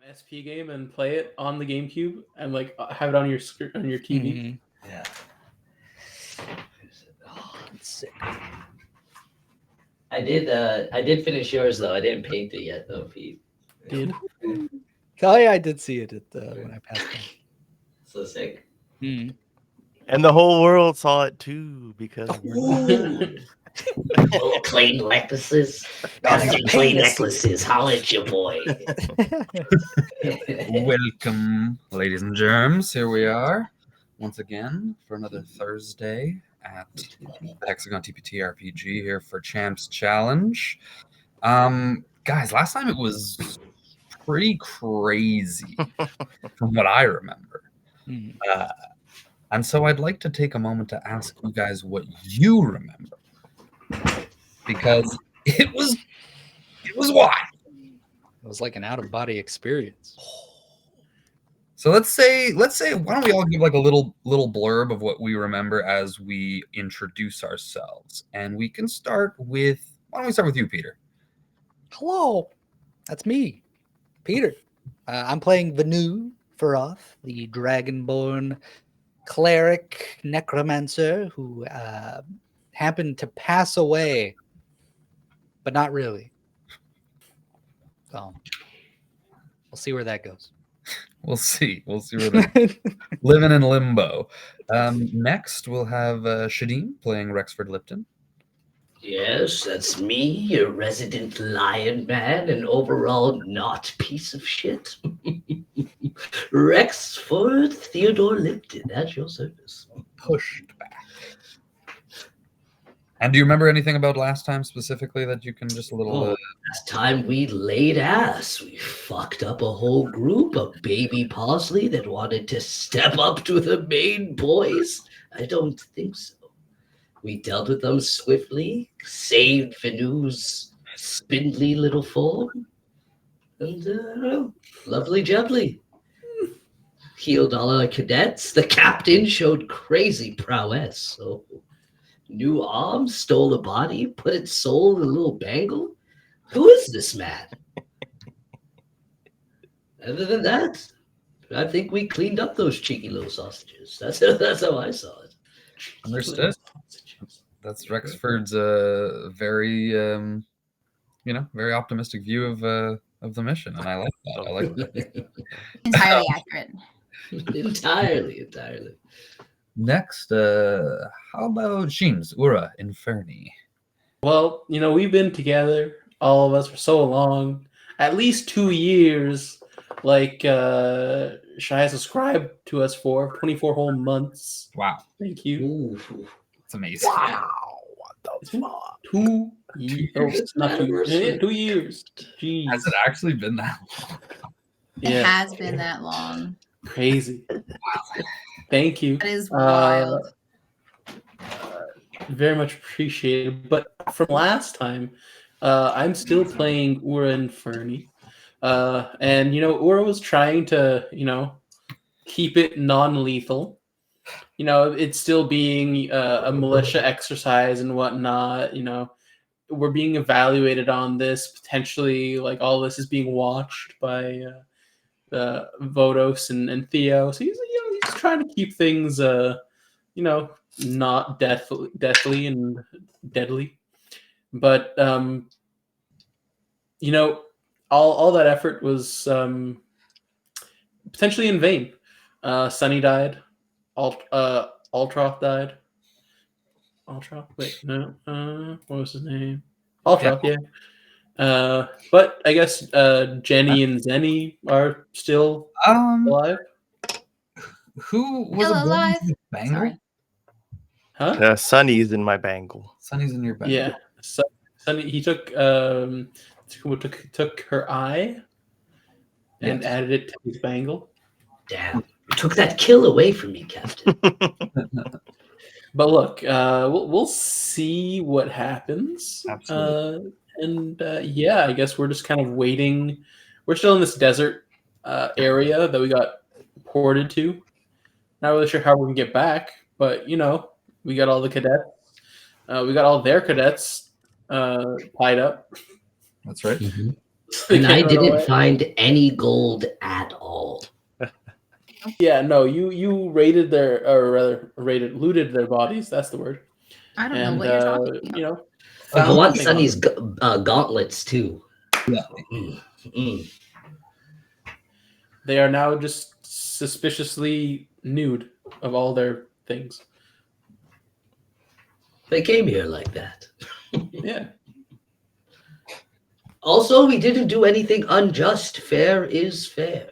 SP game and play it on the GameCube and like have it on your TV. Yeah. Oh, it's sick. I did finish yours though. I didn't paint it yet though, Pete. Did Oh yeah, I did see it at when I passed by. So sick. Mm. And the whole world saw it too because Little clay necklaces. Custom clay necklaces. Holla at your boy. Welcome, ladies and germs. Here we are once again for another Thursday at the Hexagon TPTRPG here for Champs Challenge. Guys, last time it was pretty crazy from what I remember. And so I'd like to take a moment to ask you guys what you remember. Because it was wild. It was like an out-of-body experience. So let's say why don't we all give like a little blurb of what we remember as we introduce ourselves. And we can start with why don't we start with you, Peter? Hello, that's me, Peter. I'm playing Vanu Faroth, the Dragonborn cleric necromancer who happened to pass away, but not really. So we'll see where that goes. We'll see where that living in limbo. Next, we'll have Shadeen playing Rexford Lipton. Yes, that's me, your resident lion man, and overall not piece of shit. Rexford Theodore Lipton at your service. Pushed back. And do you remember anything about last time specifically that you can just a little... Last time we laid ass. We fucked up a whole group of baby parsley that wanted to step up to the main boys? I don't think so. We dealt with them swiftly, saved Vanu's spindly little form, and lovely jubbly. Healed all our cadets. The captain showed crazy prowess. So, new arm, stole a body, put its soul in a little bangle. Who is this man? Other than that, I think we cleaned up those cheeky little sausages. That's how I saw it. Understood. That's Rexford's very very optimistic view of the mission, and I like that. I like that. Entirely accurate. Entirely. Next, how about Sheens, Ura, Inferni? Well, we've been together, all of us, for so long, at least 2 years. Like Shai subscribed to us for 24 whole months. Wow, thank you. Ooh. It's amazing. Wow, what the fuck? 2 years. Oh, it's not 2 years. Yeah, 2 years. Jeez. Has it actually been that long? It has been that long. Crazy. Wow. Thank you. That is wild. Very much appreciated. But from last time, I'm still playing Ura Inferni. And, Ura was trying to, keep it non-lethal. It's still being a militia exercise and whatnot. We're being evaluated on this. Potentially, like, all this is being watched by Vodos and Theo. So he's trying to keep things, not deathly and deadly. But, all that effort was potentially in vain. Sunny died. Altroth died. Altroth? Wait, no. What was his name? Altroth, yeah. But I guess Jenny and Zenny are still alive. Who was Still alive? Bangle? Sorry. Huh? Sunny's in my bangle. Sunny's in your bangle. Yeah. Sunny. He took her eye and added it to his bangle. Damn. You took that kill away from me, Captain. But look, we'll see what happens. Absolutely. I guess we're just kind of waiting. We're still in this desert area that we got ported to. Not really sure how we're gonna get back, but we got all the cadets. We got all their cadets tied up. That's right. Mm-hmm. They And I can't run didn't away. find any gold at all. Yeah, no, you raided their, or rather, looted their bodies. That's the word. I don't know And what you're talking about. you know, I found want nothing on Sunny's them. gauntlets too. Yeah. They are now just suspiciously nude of all their things. They came here like that. Yeah. Also, we didn't do anything unjust. Fair is fair.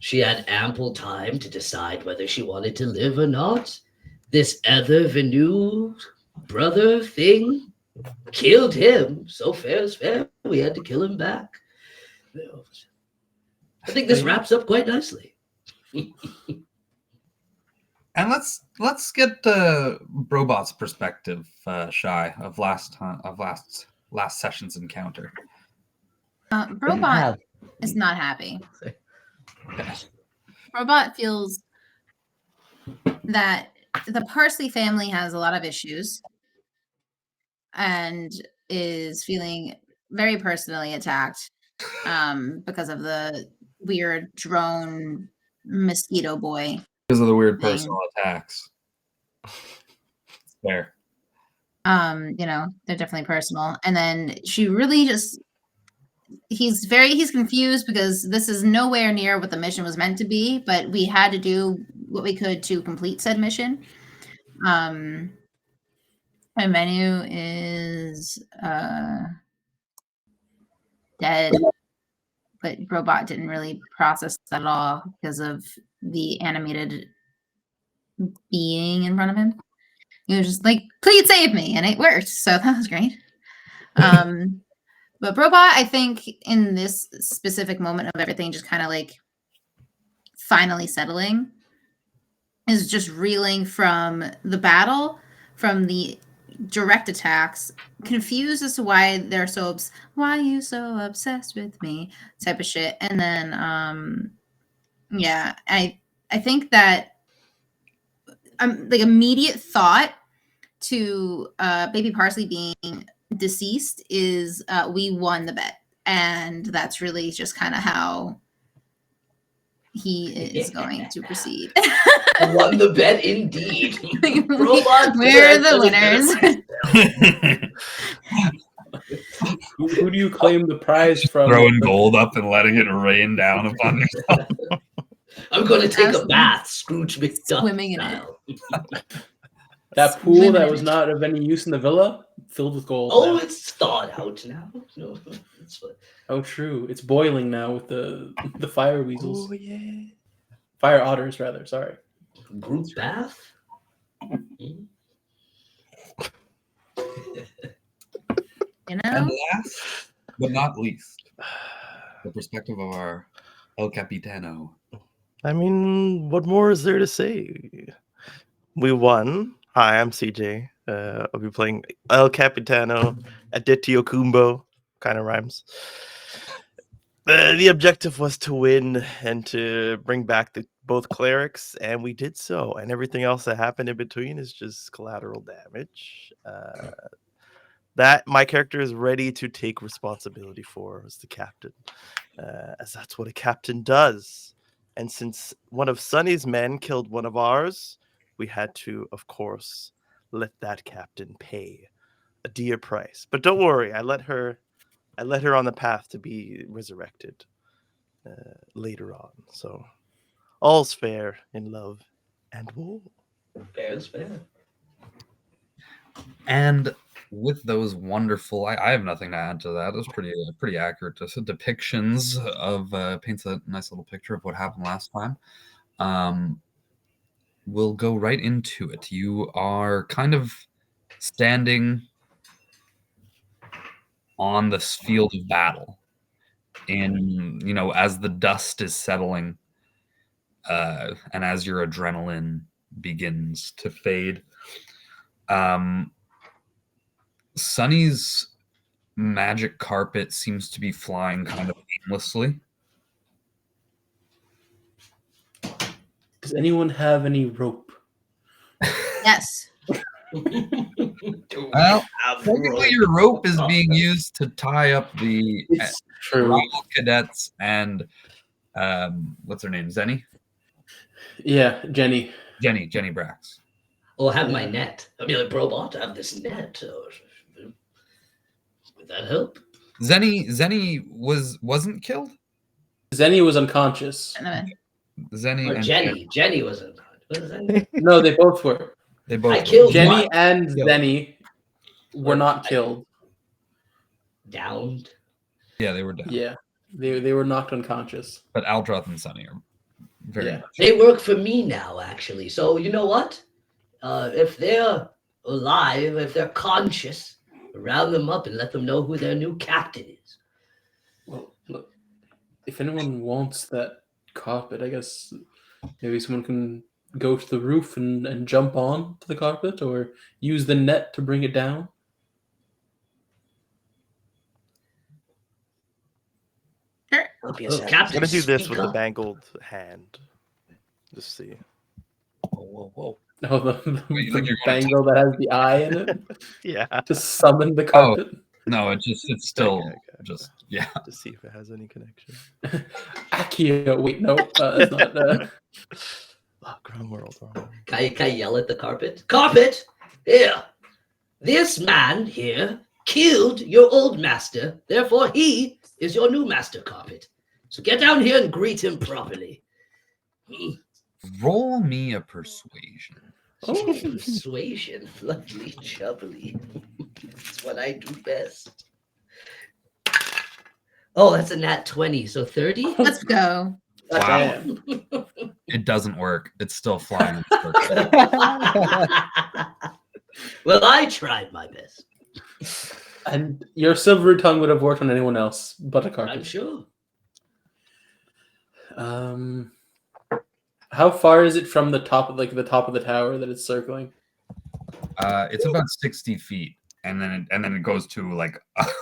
She had ample time to decide whether she wanted to live or not. This other Venu brother thing killed him, so fair is fair. We had to kill him back. I think this wraps up quite nicely. And let's get Brobot's perspective, Shy, of last session's encounter. Robot is not happy. Robot feels that the Parsley family has a lot of issues and is feeling very personally attacked because of the weird drone mosquito boy. Because of the weird thing. personal attacks. It's fair. You know, they're definitely personal. And then she really just he's confused because this is nowhere near what the mission was meant to be, but we had to do what we could to complete said mission. My menu is dead, but Robot didn't really process that at all because of the animated being in front of him. He was just like, please save me, and it worked, so that was great. But Robot, I think in this specific moment of everything just kind of like finally settling, is just reeling from the battle, from the direct attacks, confused as to why they're so why are you so obsessed with me type of shit. And then yeah, I think that like immediate thought to baby Parsley being deceased is we won the bet, and that's really just kind of how he is going to proceed. Won the bet indeed. We're the winners. Who do you claim the prize from? Throwing gold up and letting it rain down upon yourself. I'm going to take a bath, Scrooge McDuck Swimming in style. That pool that was not of any use in the villa, filled with gold. Oh, now. it's thawed out now. No, it's Oh, true. It's boiling now with the fire weasels. Oh yeah. Fire otters, rather. Sorry. group bath. You And know, last but not least, the perspective of our El Capitano. I mean, what more is there to say? We won. Hi, I'm CJ. I'll be playing El Capitano Aditio Kumbo. Kind of rhymes. The objective was to win and to bring back both clerics, and we did so. And everything else that happened in between is just collateral damage. That my character is ready to take responsibility for as the captain, as that's what a captain does. And since one of Sunny's men killed one of ours, we had to, of course, let that captain pay a dear price. But don't worry, I let her on the path to be resurrected later on. So all's fair in love and war. Fair is fair. And with those wonderful, I have nothing to add to that. It was pretty accurate depictions of paints a nice little picture of what happened last time. We'll go right into it. You are kind of standing on this field of battle, and as the dust is settling, and as your adrenaline begins to fade, Sunny's magic carpet seems to be flying kind of aimlessly. Does anyone have any rope? yes. Well, technically your rope is being used to tie up the It's true. rival cadets and what's her name? Zenny? Yeah, Jenny. Jenny Brax. Or have my Yeah. net. I mean, like, Brobot, I have this net. Would that help? Zenny wasn't killed? Zenny was unconscious. Zenny Or and Jenny wasn't. What is that? No, they both were. they both I were. killed Jenny one. and Yo. Zenny were not killed. Downed. Yeah, they were down. Yeah, they were knocked unconscious. But Aldroth and Sunny are very Yeah. much. They work for me now, actually. So you know what? If they're alive, if they're conscious, round them up and let them know who their new captain is. Well, look, if anyone wants that carpet, I guess maybe someone can go to the roof and jump on to the carpet, or use the net to bring it down. Would be a Oh, sad- I'm Captain, gonna do this speak with the up. bangled hand. Just see. Whoa. No, the Wait, like you're gonna bangle that has the eye in it Yeah. to summon the carpet. No, it's still Okay. just yeah. To see if it has any connection. Accio. Wait, no, it's not. Oh, ground world. Can I yell at the carpet? Carpet! Here! This man here killed your old master. Therefore, he is your new master, Carpet. So get down here and greet him properly. Roll me a persuasion. Oh, persuasion. Lovely, jubbly. That's what I do best. Oh, that's a nat 20. So 30? Let's go. Wow. Damn. It doesn't work. It's still flying. in circles. Well, I tried my best. And your silver tongue would have worked on anyone else but a I'm carpet. sure. How far is it from the top of the top of the tower that it's circling? It's about 60 feet, and then it goes to like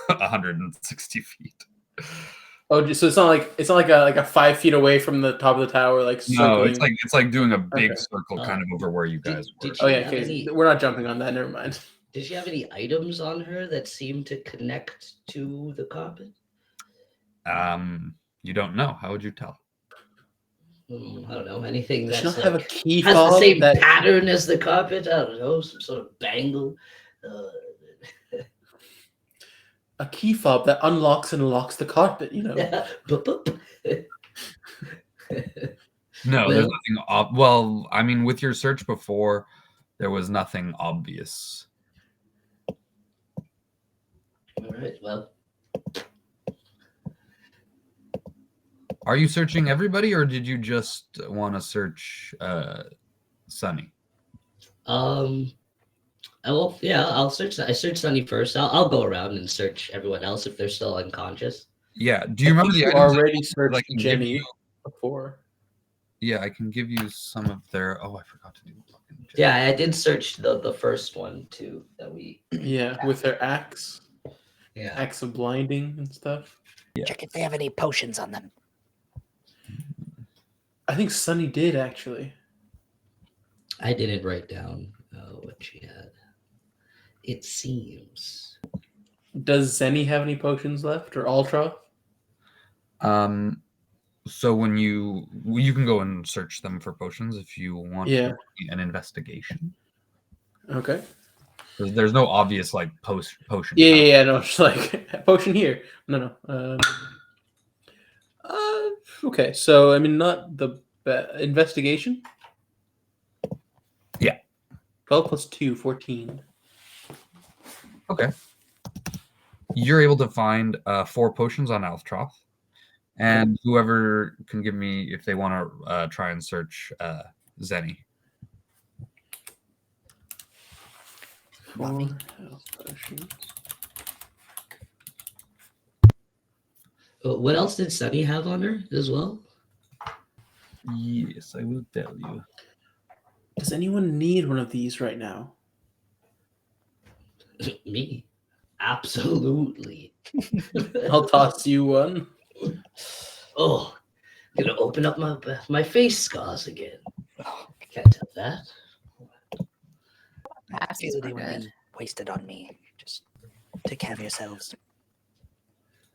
160 feet. Oh, so it's not like a 5 feet away from the top of the tower, like circling. No, it's like doing a big Okay. circle kind of over where you Did- guys did were. you- Oh yeah, have okay. any- We're not jumping on that. Never mind. Did she have any items on her that seemed to connect to the carpet? You don't know. How would you tell? I don't know. Anything Does that's she not have a like, key has the fob same that pattern as the carpet? I don't know. Some sort of bangle. a key fob that unlocks and locks the carpet? You know. Boop, boop. No, there's Well- nothing. Well, I mean, with your search before, there was nothing obvious. All right. Well, Are you searching everybody, or did you just want to search Sunny? yeah, I'll search. I search Sunny first. I'll go around and search everyone else if they're still unconscious. Yeah. Do you remember the You items? already searched I can give Jenny you- before. Yeah, I can give you some of their. Oh, I forgot to do. fucking check. Yeah, I did search the first one too. That we. Yeah, with their axe, Yeah. axe of blinding and stuff. Check if they have any potions on them. I think Sunny did actually. I didn't write down what she had. It seems. Does Zenny have any potions left, or Ultra? So when you can go and search them for potions if you want. Yeah. An investigation. Okay. There's no obvious like potion. Yeah. No, just like potion here. No. Okay. So I mean, not the investigation. Yeah. 12 plus 2, 14. Okay. You're able to find 4 potions on Althtroth. And whoever can give me, if they want to try and search Zenny. 4 health potions. What else did Sunny have on her as well? Yes, I will tell you. Does anyone need one of these right now? Me. Absolutely. I'll toss you one. Oh, gonna open up my face scars again. Can't have that. I Passes feel were they would good. be wasted on me. Just take care of yourselves.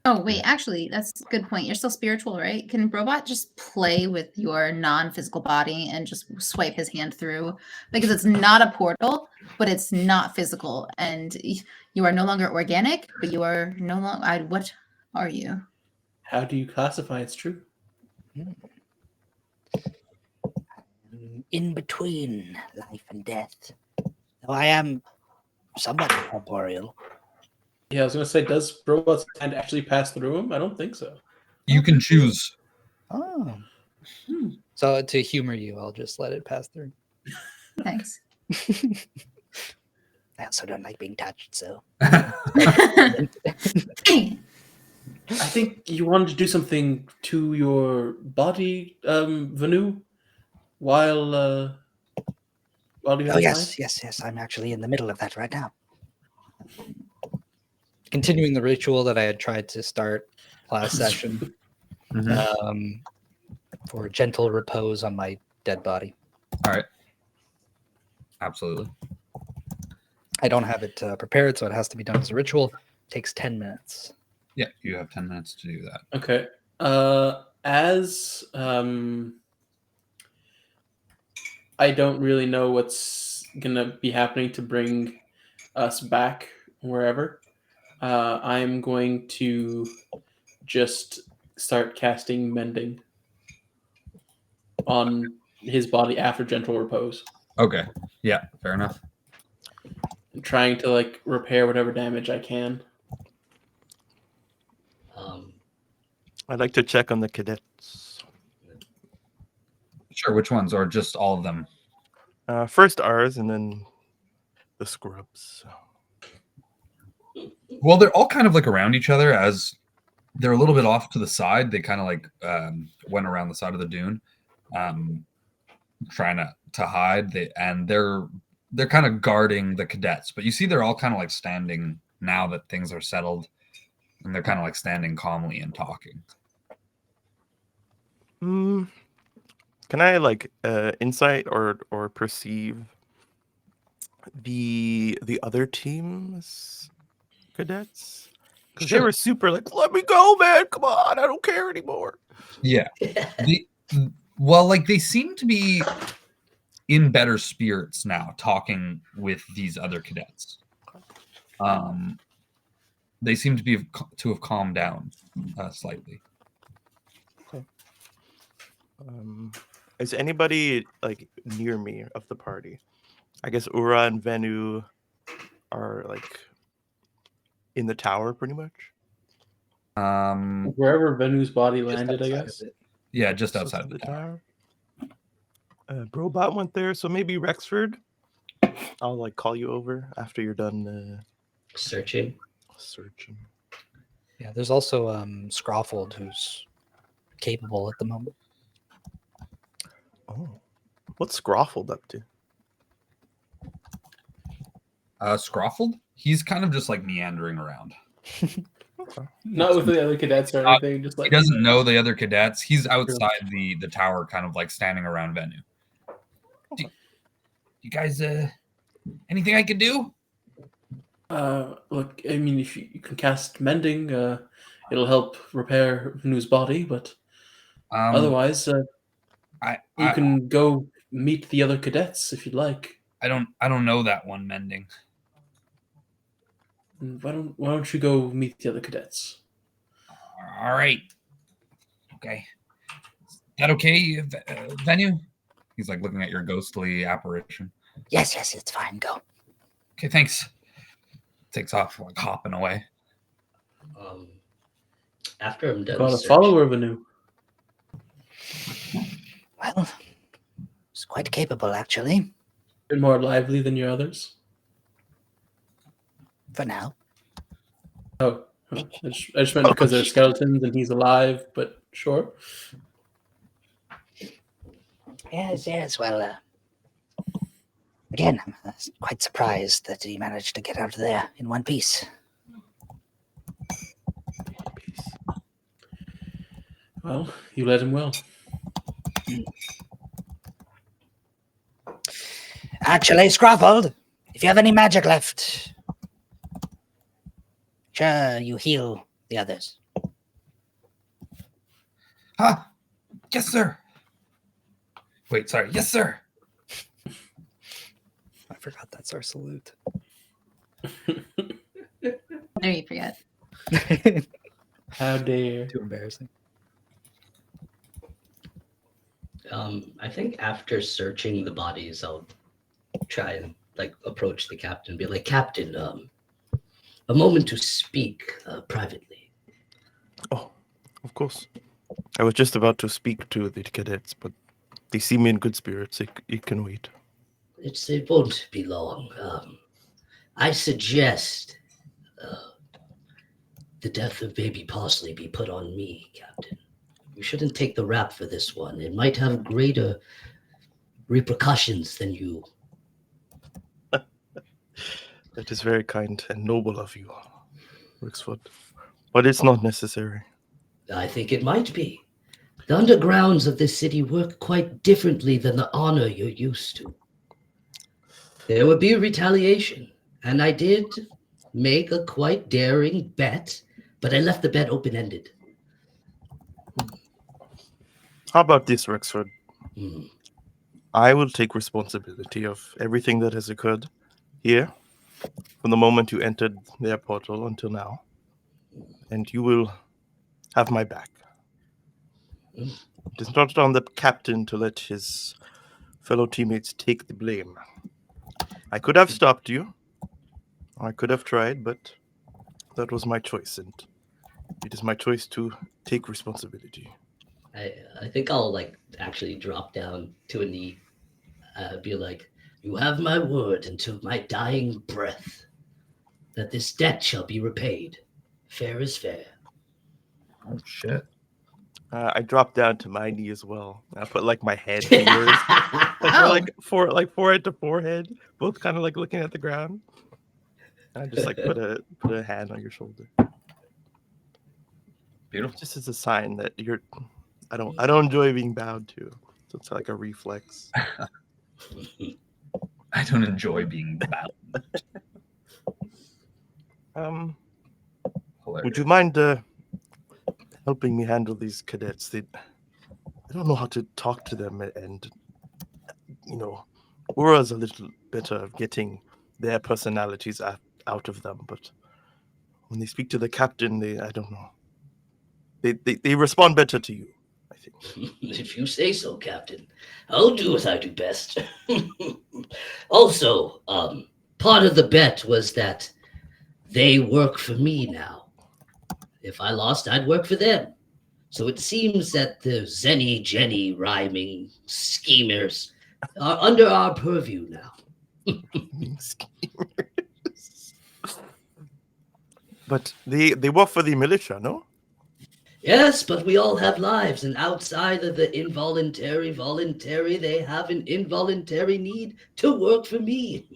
Oh, wait, actually, that's a good point. You're still spiritual, right? Can Robot just play with your non-physical body and just swipe his hand through? Because it's not a portal, but it's not physical. And you are no longer organic, but you are no longer... What are you? How do you classify it's true? In between life and death. Though I am somewhat corporeal. Yeah, I was gonna say, does Robot's hand actually pass through him? I don't think so. You can choose. Oh. Hmm. So to humor you, I'll just let it pass through. Thanks. I also don't like being touched, so. Dang. I think you wanted to do something to your body, Vanu, while you Oh, had yes, time. yes. I'm actually in the middle of that right now. Continuing the ritual that I had tried to start last session Mhm. for gentle repose on my dead body. All right. Absolutely. I don't have it prepared, so it has to be done as a ritual. It takes 10 minutes. Yeah, you have 10 minutes to do that. Okay. As I don't really know what's gonna be happening to bring us back wherever. I'm going to just start casting mending on his body after gentle repose, Okay. Yeah, fair enough. and trying to like repair whatever damage I can. I'd like to check on the cadets. Sure, which ones? Or just all of them? First ours, and then the scrubs. Well, they're all kind of like around each other as they're a little bit off to the side. They kind of like went around the side of the dune, trying to hide. They're kind of guarding the cadets, but you see they're all kind of like standing now that things are settled, and they're kind of like standing calmly and talking. Can I like insight or perceive the other team's cadets? Because they Sure. were super like, let me go, man. Come on, I don't care anymore. Yeah. Well, like they seem to be in better spirits now, talking with these other cadets. They seem to have calmed down slightly. Is anybody like near me of the party? I guess Ura and Venu are like in the tower pretty much. Wherever Venu's body Just landed, I outside of guess. it. Yeah, just So outside of the tower. Brobot went there, so maybe Rexford. I'll like call you over after you're done Searching. searching. Yeah, there's also Scrawfold, who's capable at the moment. Oh, what's Scrawfold up to? Scrawfold? He's kind of just like meandering around. Not with the other cadets or anything. Just He like doesn't know the other cadets. He's outside the tower, kind of like standing around Venu. You guys, anything I could do? look. I mean, if you can cast mending, it'll help repair Venu's body. But otherwise, you can go meet the other cadets if you'd like. I don't know that one mending. Why don't you go meet the other cadets? All right. Okay. Is that okay, Venu? He's like looking at your ghostly apparition. Yes, it's fine. Go. Okay, thanks. Takes off, like hopping away. After I'm done Got a searching, follower, Venu. Well, it's quite capable, actually, Bit more lively than your others. for now. Oh, I just meant because they're skeletons and he's alive. But sure. Yes. Well, again, I'm quite surprised that he managed to get out of there in one piece. Well, you led him well. Actually, Scrawfold, If you have any magic left, sure, you heal the others. Ah, yes, sir. Wait, sorry. Yes, sir. I forgot that's our salute. There you forget. How dare. Too embarrassing. I think after searching the bodies, I'll try and like approach the captain, be like, Captain, a moment to speak privately. Oh, of course. I was just about to speak to the cadets, but they seem in good spirits. It can wait. It won't be long. I suggest the death of baby Parsley be put on me, Captain. You shouldn't take the rap for this one. It might have greater repercussions than you. That is very kind and noble of you, Rixford. But it's not necessary. I think it might be. The undergrounds of this city work quite differently than the honor you're used to. There would be retaliation, and I did make a quite daring bet, but I left the bet open-ended. How about this, Rexford? Hmm. I will take responsibility of everything that has occurred here from the moment you entered their portal until now. And you will have my back. It is not on the captain to let his fellow teammates take the blame. I could have stopped you. I could have tried, but that was my choice, and it is my choice to take responsibility. I think I'll like actually drop down to a knee, be like, you have my word until my dying breath that this debt shall be repaid. Fair is fair. Oh shit. I dropped down to my knee as well. I put like my head to yours, like Oh. forehead to forehead, both kind of like looking at the ground. I just like put a hand on your shoulder, Beautiful. just as a sign that you're. I don't enjoy being bowed to, so it's like a reflex. I don't enjoy being bound. Hilarious. Would you mind helping me handle these cadets? I don't know how to talk to them, and Ura's a little better at getting their personalities out of them, but when they speak to the captain, I don't know. They respond better to you, I think. If you say so, Captain. I'll do as I do best. Also, part of the bet was that they work for me now. If I lost, I'd work for them. So it seems that the Zenny Jenny rhyming schemers are under our purview now. Schemers. But they work for the militia, no? Yes, but we all have lives, and outside of the involuntary, voluntary, they have an involuntary need to work for me.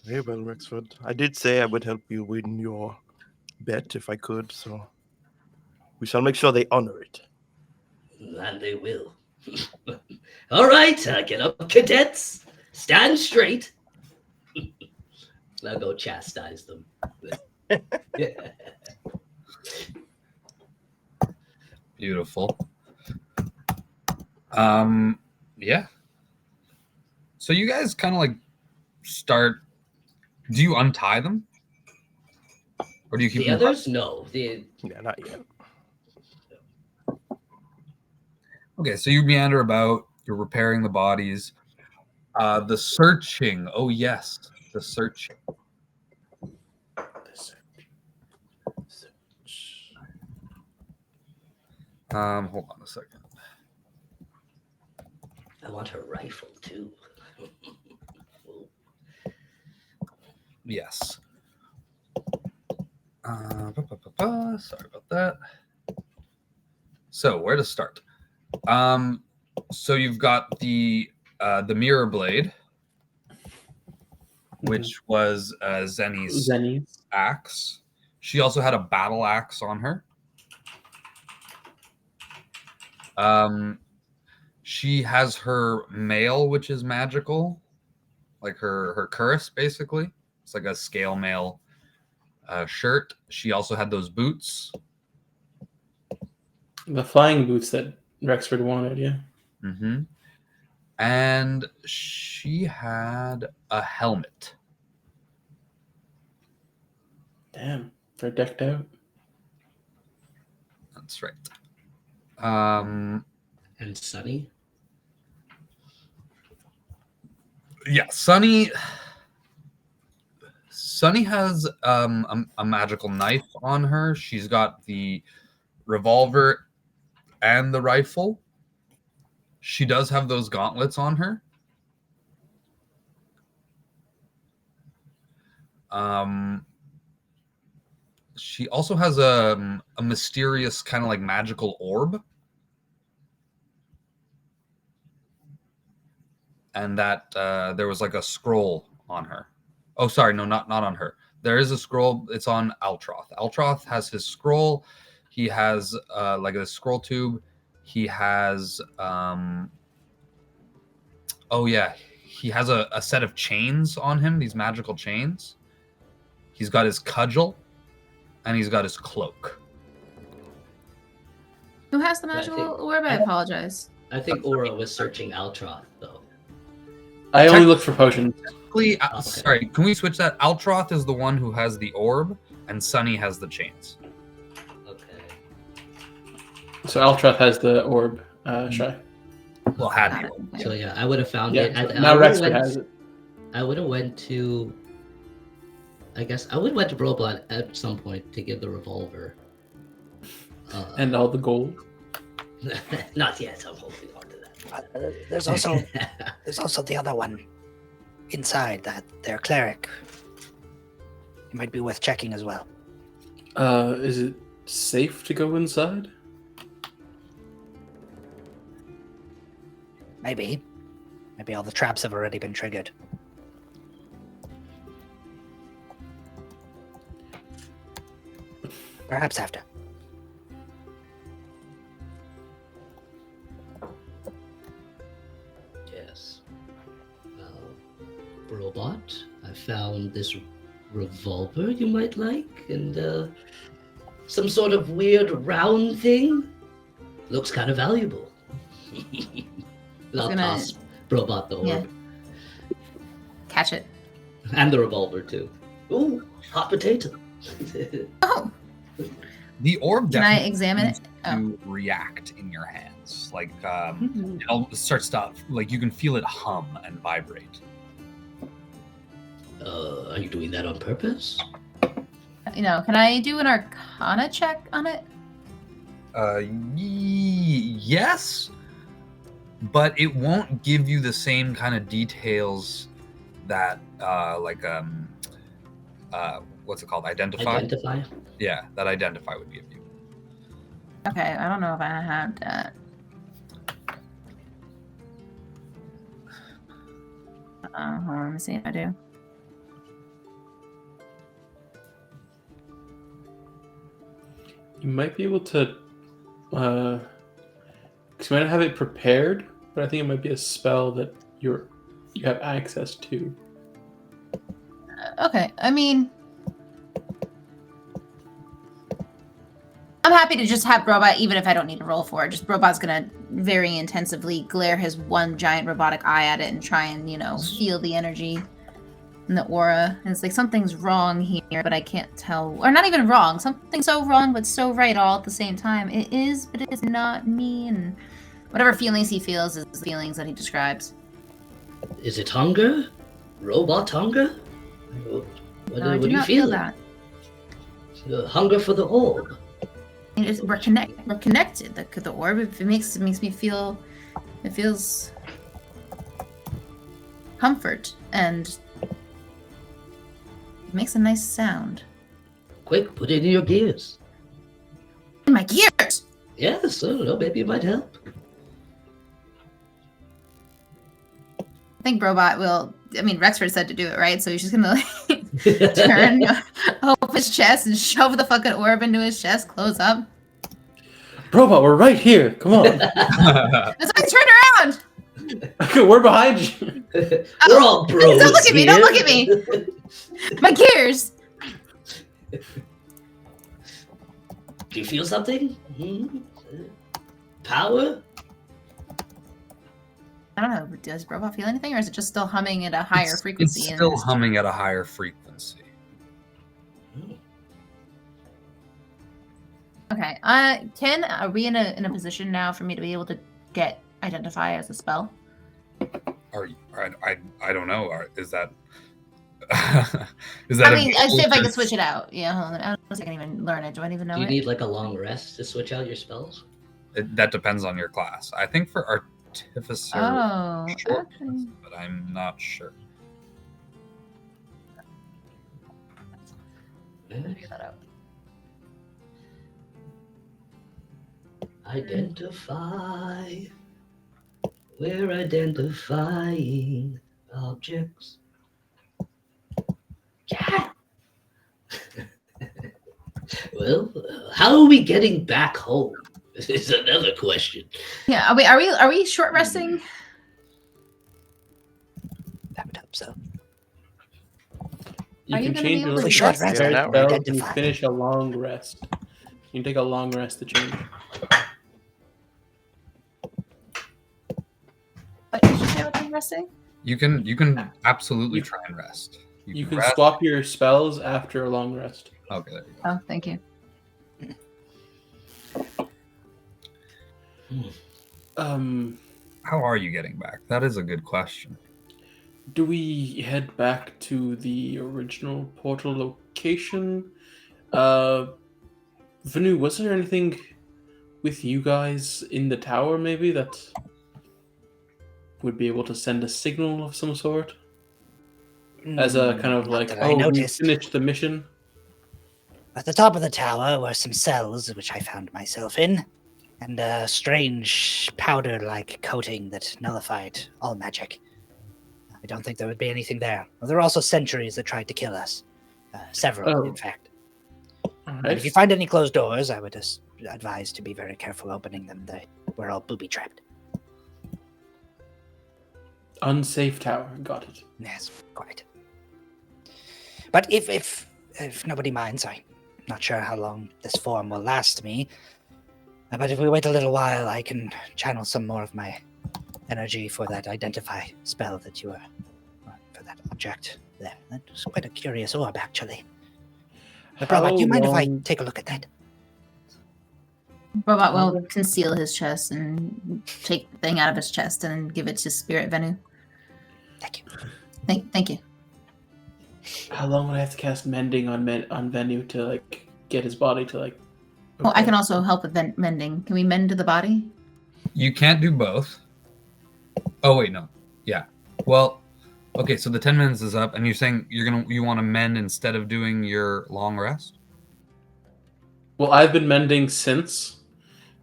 Very well, Rexford. I did say I would help you win your bet if I could, so we shall make sure they honor it. And they will. All right, get up, cadets. Stand straight. I'll go chastise them. Beautiful. Yeah. So you guys kind of like start. Do you untie them, or do you keep The them? others? No. Yeah, not yet. Okay, so you meander about. You're repairing the bodies. The searching. Oh yes, the searching. Hold on a second. I want her rifle too. Yes. Sorry about that. So where to start? So you've got the mirror blade, which was Zenny's axe. She also had a battle axe on her. She has her mail, which is magical, like her cuirass, basically. It's like a scale mail shirt. She also had those boots. The flying boots that Rexford wanted, yeah. Mm-hmm. And she had a helmet. Damn, they're decked out. That's right. And Sunny? Yeah, Sunny has a magical knife on her. She's got the revolver and the rifle. She does have those gauntlets on her. She also has a mysterious kind of like magical orb. And that there was like a scroll on her. Oh, sorry, no, not on her. There is a scroll. It's on Altroth. Altroth has his scroll. He has like a scroll tube. He has oh yeah, he has a set of chains on him. These magical chains. He's got his cudgel, and he's got his cloak. Who has the magical orb? I apologize. I think Aura was searching Altroth, though. I only look for potions. Okay. Sorry, can we switch that? Altroth is the one who has the orb, and Sunny has the chains. Okay. So Altroth has the orb, Shy. Well, had you? So yeah, I would have found Yeah, it. now Rexford has it. I would have went to. I guess I would have went to Brobot at some point to give the revolver. And all the gold. Not yet. I'm holding on to that. There's also the other one inside, that their cleric. It might be worth checking as well. Is it safe to go inside? Maybe. Maybe all the traps have already been triggered. Perhaps after. Yes. Robot, I found this revolver you might like, and some sort of weird round thing. Looks kind of valuable. I'll toss Robot the orb. Yeah. Catch it. And the revolver, too. Ooh, hot potato. Oh, The orb can I definitely examine it? Oh. to react in your hands. Like it starts to like you can feel it hum and vibrate. Are you doing that on purpose? Can I do an Arcana check on it? Yes, but it won't give you the same kind of details that what's it called? Identify? Yeah, that Identify would give you. Okay, I don't know if I have that. Hold on, let me see if I do. You might be able to, because you might not have it prepared, but I think it might be a spell that you have access to. Okay, I mean, I'm happy to just have Robot, even if I don't need to roll for it. Just Robot's gonna very intensively glare his one giant robotic eye at it and try and, feel the energy and the aura. And it's like, something's wrong here, but I can't tell. Or not even wrong. Something's so wrong, but so right all at the same time. It is, but it is not me. And whatever feelings he feels is the feelings that he describes. Is it hunger? Robot hunger? What I do do you not feel? that. Hunger for the orb. We're connected. The orb, it makes me feel. It feels comfort, and it makes a nice sound. Quick, put it in your gears. In my gears. Yes, I don't know. Maybe it might help. I think Robot will. I mean, Rexford said to do it, right? So he's just gonna turn, open his chest and shove the fucking orb into his chest, close up. Robot, we're right here. Come on. That's why I turned We're behind you. We're all bros. Don't look at me, don't look at here. My gears. Do you feel something? Power? I don't know. Does Robot feel anything, or is it just still humming at a higher frequency? It's and still humming at a higher frequency. Okay. Are we in a position now for me to be able to identify as a spell? I don't know. Is that I mean, I'd say if I could switch it out. Yeah, hold on. I don't know if I can even learn it. Do I even know Do you it? need like a long rest to switch out your spells? that depends on your class. I think for artificer, Oh, short okay. rest, but I'm not sure. Figure that out. Identify. We're identifying objects. Yeah. Well, how are we getting back home? Is another question. Yeah. Are we short resting? I would hope so. You Are you can gonna change be able your to short spells rest? Yeah, when now. you Identify. finish a long rest. You can take a long rest to change. What did you say about the resting? You can absolutely try and rest. You can rest. swap your spells after a long rest. Okay, there you go. Oh, thank you. How are you getting back? That is a good question. Do we head back to the original portal location? Vanu, was there anything with you guys in the tower maybe that would be able to send a signal of some sort? As a kind of Not like, that I oh, we noticed. finished the mission? At the top of the tower were some cells, which I found myself in, and a strange powder-like coating that nullified all magic. I don't think there would be anything there. Well, there were also sentries that tried to kill us. Several, Oh. in fact. All But if you find any closed doors, I would advise to be very careful opening them. They were all booby-trapped. Unsafe tower, got it. Yes, quite. But if nobody minds, I'm not sure how long this form will last me. But if we wait a little while, I can channel some more of my energy for that identify spell that you were for that object there. That was quite a curious orb, actually. But Robert, do you mind if I take a look at that? Robot will conceal his chest and take the thing out of his chest and give it to Spirit Venu. Thank you. Thank you. How long would I have to cast mending on Venu to like get his body to like? Well, I can also help with mending. Can we mend to the body? You can't do both. Oh wait, no. Yeah. Well, okay. So the 10 minutes is up, and you're saying you want to mend instead of doing your long rest. Well, I've been mending since,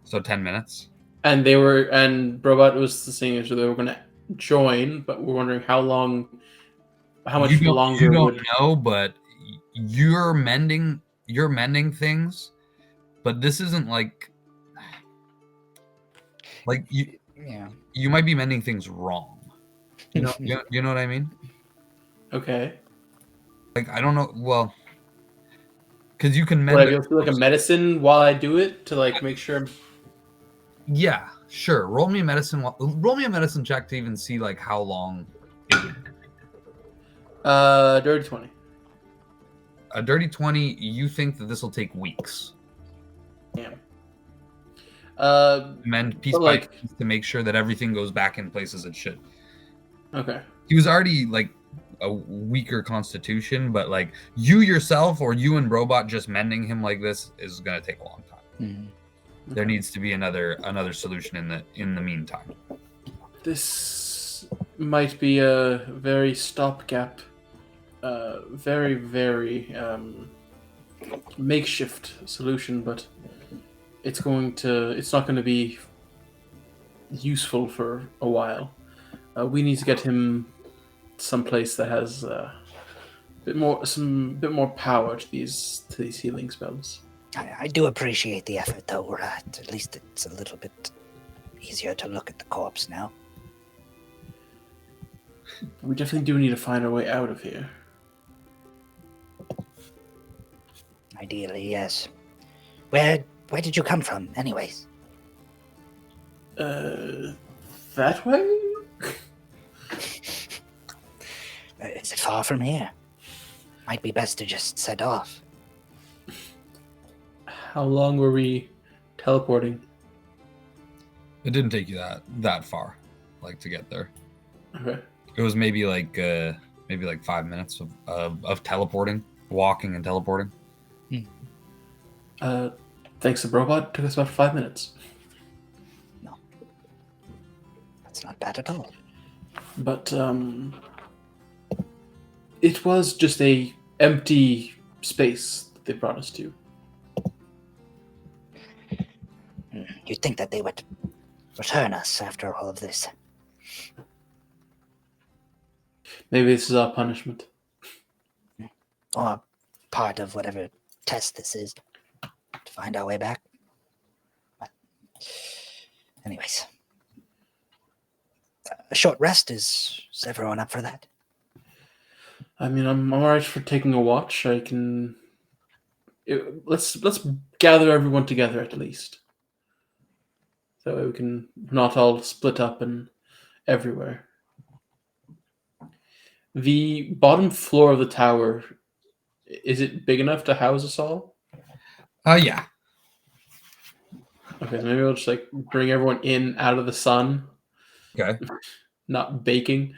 So 10 minutes. and Robot was the same, so they were going to join, but we're wondering how much longer You don't would. know, but you're mending things, but this isn't like you. Yeah. You might be mending things wrong. You know, you know what I mean? Okay. Like I don't know. Well, because you can mend. Would I be able to do like a medicine while I do it to like make sure? Yeah, sure. Roll me a medicine check to even see like how long. Dirty 20. A dirty 20. You think that this will take weeks? Yeah. Mend piece But, by like- piece to make sure that everything goes back in place as it should. Okay. He was already like a weaker constitution, but like you yourself or you and Robot just mending him like this is gonna take a long time. Mm-hmm. There needs to be another solution in the meantime. This might be a very stopgap, very, very makeshift solution, but it's not going to be useful for a while. We need to get him someplace that has a bit more power to these healing spells. I do appreciate the effort, though. At least it's a little bit easier to look at the corpse now. We definitely do need to find our way out of here. Ideally, yes. Where did you come from, anyways? That way? Is it far from here? Might be best to just set off. How long were we teleporting? It didn't take you that far, like to get there. Okay. It was maybe like 5 minutes of teleporting, walking and teleporting. Thanks to robot, took us about 5 minutes. That's not bad at all. But it was just a empty space that they brought us to. You'd think that they would return us after all of this. Maybe this is our punishment. Or part of whatever test this is. To find our way back. But anyways. A short rest, is everyone up for that? I mean, I'm alright for taking a watch. Let's gather everyone together at least. That way we can not all split up and everywhere. The bottom floor of the tower, is it big enough to house us all? Yeah. Okay, maybe we'll just like bring everyone in out of the sun. Okay. Not baking.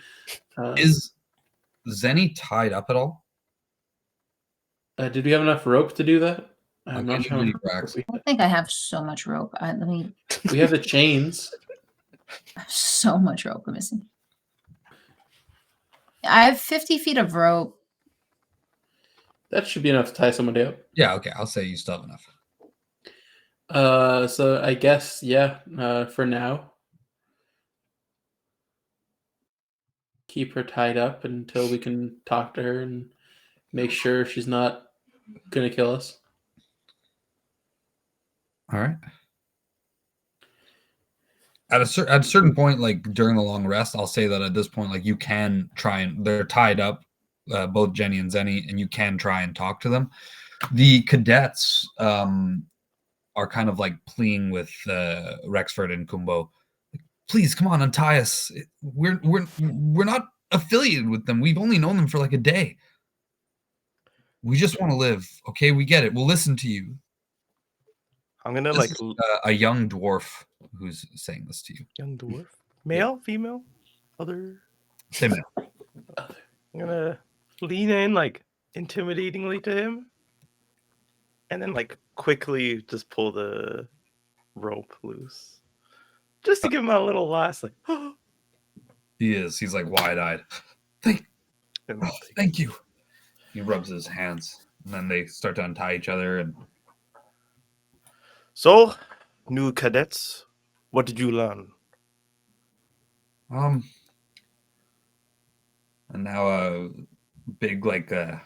Is Zenny tied up at all? Did we have enough rope to do that? I'm Okay, not sure. How much Rex. rope we I think I have so much rope. we have the chains. I have so much rope I'm missing. I have 50 feet of rope. That should be enough to tie somebody up. Yeah, okay. I'll say you still have enough. So I guess, yeah, for now. Keep her tied up until we can talk to her and make sure she's not going to kill us. All right. At a certain point, like during the long rest, I'll say that at this point, like you can try and they're tied up, both Jenny and Zenny, and you can try and talk to them. The cadets are kind of like pleading with Rexford and Kumbo. Please come on, untie us. We're not affiliated with them. We've only known them for like a day. We just want to live. Okay, we get it. We'll listen to you. I'm gonna This is, a young dwarf who's saying this to you. young dwarf, male, female, other. Say male. I'm gonna lean in like intimidatingly to him, and then like quickly just pull the rope loose, just to give him a little last like. He is. He's like wide-eyed. Thank you. He rubs his hands, and then they start to untie each other. And so, new cadets, what did you learn? and now a big like an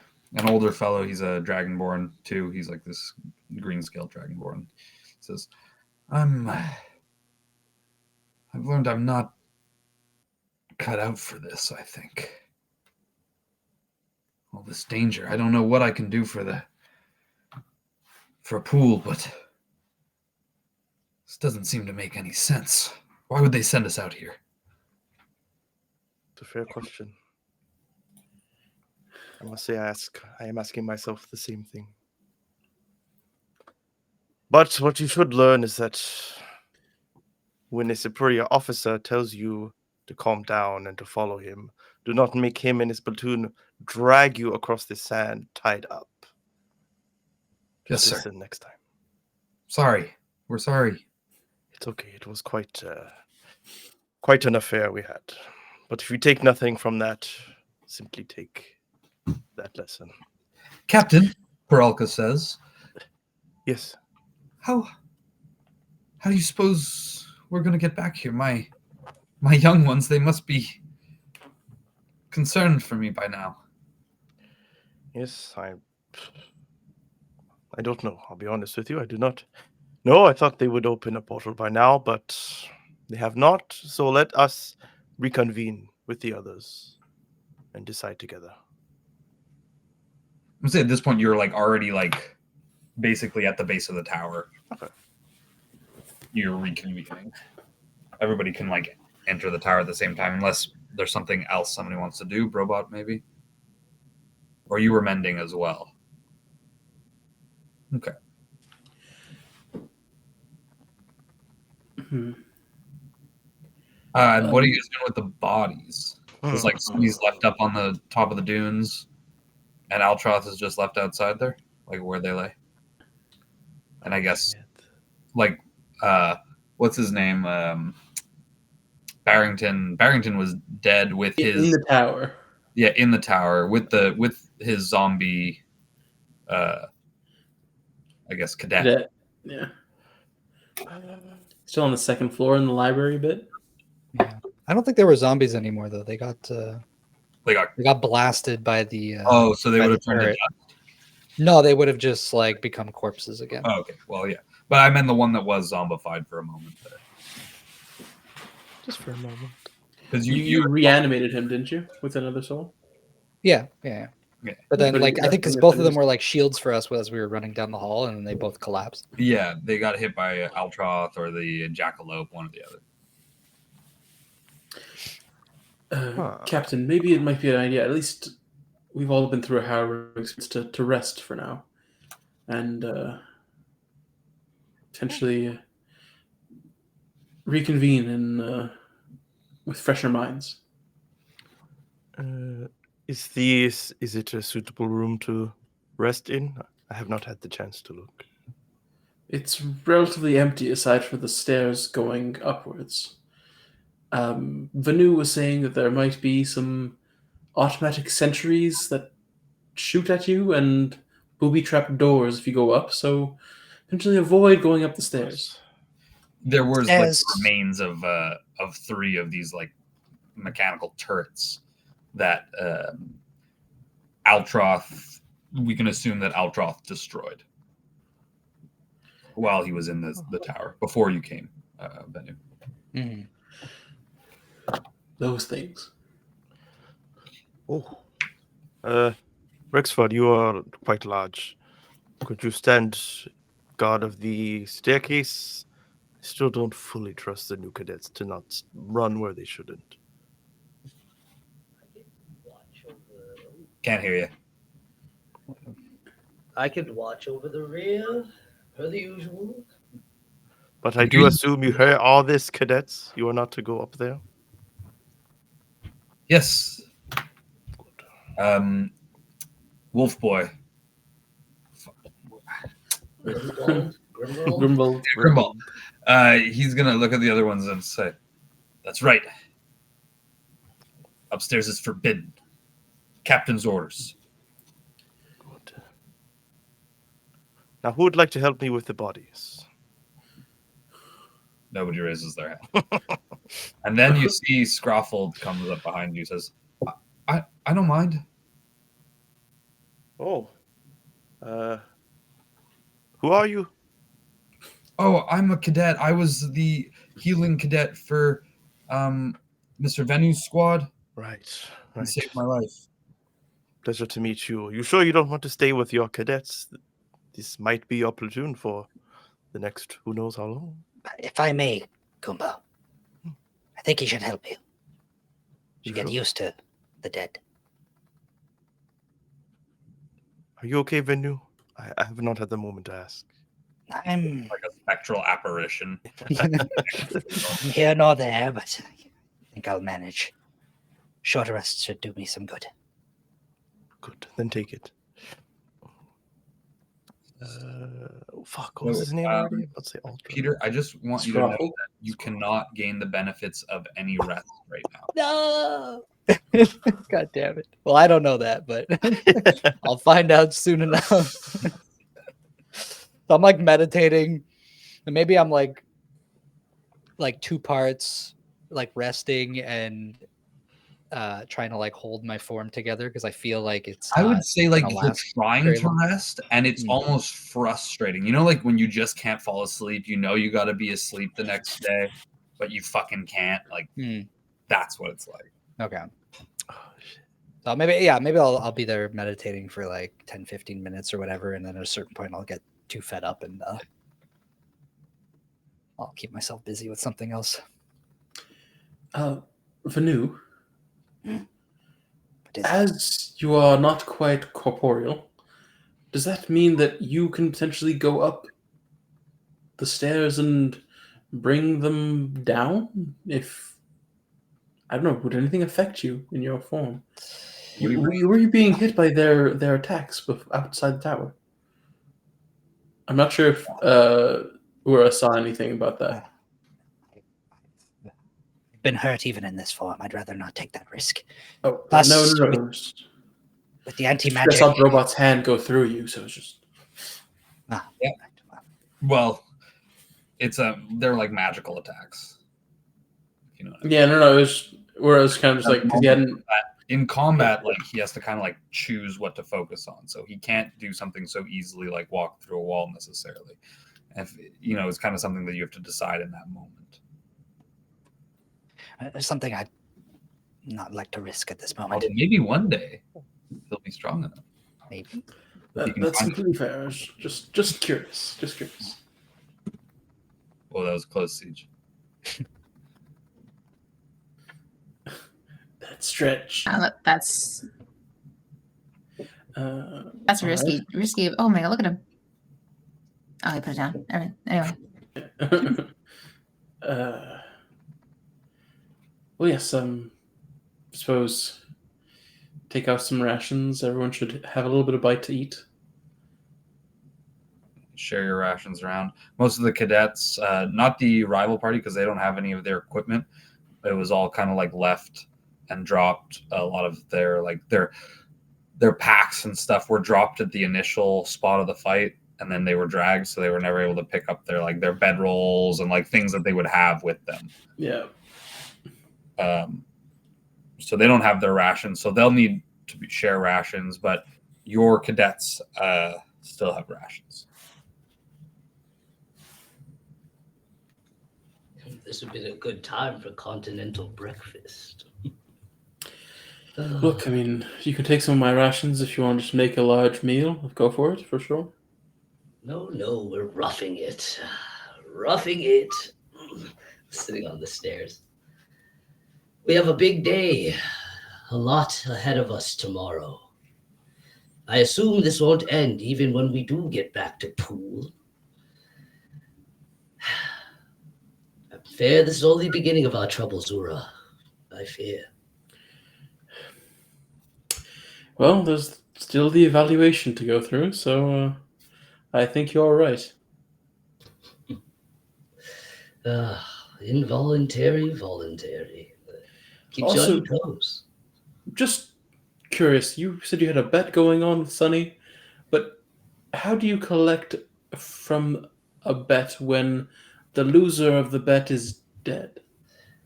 older fellow. He's a dragonborn too. He's like this green scale dragonborn. Says, I've learned I'm not cut out for this, I think. All this danger. I don't know what I can do for a pool, but this doesn't seem to make any sense. Why would they send us out here? It's a fair question. I must say I am asking myself the same thing. But what you should learn is that when a superior officer tells you to calm down and to follow him, do not make him and his platoon drag you across the sand tied up. Yes, Just sir. listen next time. Sorry. We're sorry. It's okay. It was quite an affair we had. But if you take nothing from that, simply take that lesson. Captain, Peralka says. Yes. How do you suppose we're going to get back here? My young ones, they must be concerned for me by now. Yes, I don't know. I'll be honest with you. I do not know. I thought they would open a portal by now, but they have not. So let us reconvene with the others. and decide together. I'm saying at this point you're like already like basically at the base of the tower. Okay. You're reconvening. Everybody can like enter the tower at the same time, unless there's something else somebody wants to do. Brobot, maybe, or you were mending as well. Okay. Mhm. What are you guys doing with the bodies? It's like somebody's left up on the top of the dunes, and Altroth is just left outside there, like where they lay. And I guess, like, what's his name? Barrington. Barrington was dead with his in the tower. Yeah, in the tower with his zombie. I guess cadet. Yeah. Still on the second floor in the library bit. Yeah. I don't think there were zombies anymore though. They got They got blasted by the oh, so they by would have the turned to turret. dust. No, they would have just like become corpses again. Oh, okay, well, yeah, but I meant the one that was zombified for a moment there. Just for a moment. Because You reanimated him, didn't you, with another soul? Yeah. Yeah. But then, But like, I think because that's both of when them it were like shields for us as we were running down the hall, and then they both collapsed. Yeah, they got hit by Altroth or the Jackalope, one or the other. Captain, maybe it might be an idea. At least we've all been through a harrowing experience to rest for now, and potentially reconvene in with fresher minds. Is it a suitable room to rest in? I have not had the chance to look. It's relatively empty aside for the stairs going upwards. Vanu was saying that there might be some automatic sentries that shoot at you and booby trap doors if you go up, so potentially avoid going up the stairs. There was like As- remains of 3 of these like mechanical turrets that Altroth. We can assume that Altroth destroyed while he was in the tower before you came, Venu. Mhm. Those things. Oh. Rexford, you are quite large. Could you stand guard of the staircase? I still don't fully trust the new cadets to not run where they shouldn't. Can't hear you. I can watch over the rear, per the usual. But I do assume you hear all this, cadets. You are not to go up there. Yes. Wolf Boy. Grimwald. Grimble. Grimble. He's gonna look at the other ones and say, "That's right. Upstairs is forbidden. Captain's orders." Good. Now, who would like to help me with the bodies? Nobody raises their hand. And then you see Scroffeld comes up behind you, says, I don't mind. Oh. Who are you? Oh, I'm a cadet. I was the healing cadet for Mr. Venu's squad. Right. He saved my life. Pleasure to meet you. You sure you don't want to stay with your cadets? This might be your platoon for the next who knows how long. If I may, Kumbo, I think he should help you. You get Sure. used to the dead. Are you okay, Venu? I have not had the moment to ask. I'm Like a spectral apparition. here nor there, but I think I'll manage. Short rest should do me some good. Good, then take it. Fuck, what was his name already? Let's say Ultra. Peter, I just want you to know Scroffeld. that you cannot gain the benefits of any rest right now. No. God damn it. Well, I don't know that, but I'll find out soon enough. So I'm like meditating, and maybe I'm like 2 parts like resting and trying to like hold my form together because I feel like it's I would not say like gonna you're last trying very to long. rest and it's almost frustrating. You know, like when you just can't fall asleep, you know you got to be asleep the next day, but you fucking can't. Like that's what it's like. Okay. Oh, shit. So maybe I'll be there meditating for like 10, 15 minutes or whatever, and then at a certain point I'll get too fed up and I'll keep myself busy with something else. Vanu, What is it? as you are not quite corporeal, does that mean that you can potentially go up the stairs and bring them down? If I don't know, would anything affect you in your form? Were you being hit by their attacks outside the tower? I'm not sure if Ura saw anything about that. I've been hurt even in this form. I'd rather not take that risk. Oh, Plus, no. With the I anti-magic... saw the robot's hand go through you, so it's just... Ah, Yeah. Well, they're like magical attacks. You know what I mean? Yeah, no. It was where I was kind of just like, because he hadn't... In combat, like he has to kind of like choose what to focus on, so he can't do something so easily like walk through a wall necessarily. If it's kind of something that you have to decide in that moment. It's something I'd not like to risk at this moment. Although maybe one day he'll be strong enough. Maybe. That's completely fair. I was just curious. Just curious. Well, that was close, Siege. That stretch. That's All risky. right. Risky. Oh my god, look at him. Oh, he put it down. All right. Anyway. Well, yes. Suppose take out some rations. Everyone should have a little bit of bite to eat. Share your rations around. Most of the cadets, not the rival party because they don't have any of their equipment. It was all kind of like left and dropped. A lot of their packs and stuff were dropped at the initial spot of the fight, and then they were dragged, so they were never able to pick up their bedrolls and like things that they would have with them. Yeah. So they don't have their rations, so they'll need to share rations. But your cadets still have rations. This would be a good time for continental breakfast. Look, I mean, you can take some of my rations if you want to just make a large meal. Go for it, for sure. No, we're roughing it. Roughing it. Sitting on the stairs. We have a big day. A lot ahead of us tomorrow. I assume this won't end even when we do get back to pool. I fear this is only the beginning of our troubles, Ura. I fear. Well, there's still the evaluation to go through, so I think you're right. Involuntary, voluntary. Keeps Also, you on your toes. Just curious, you said you had a bet going on with Sunny, but how do you collect from a bet when the loser of the bet is dead?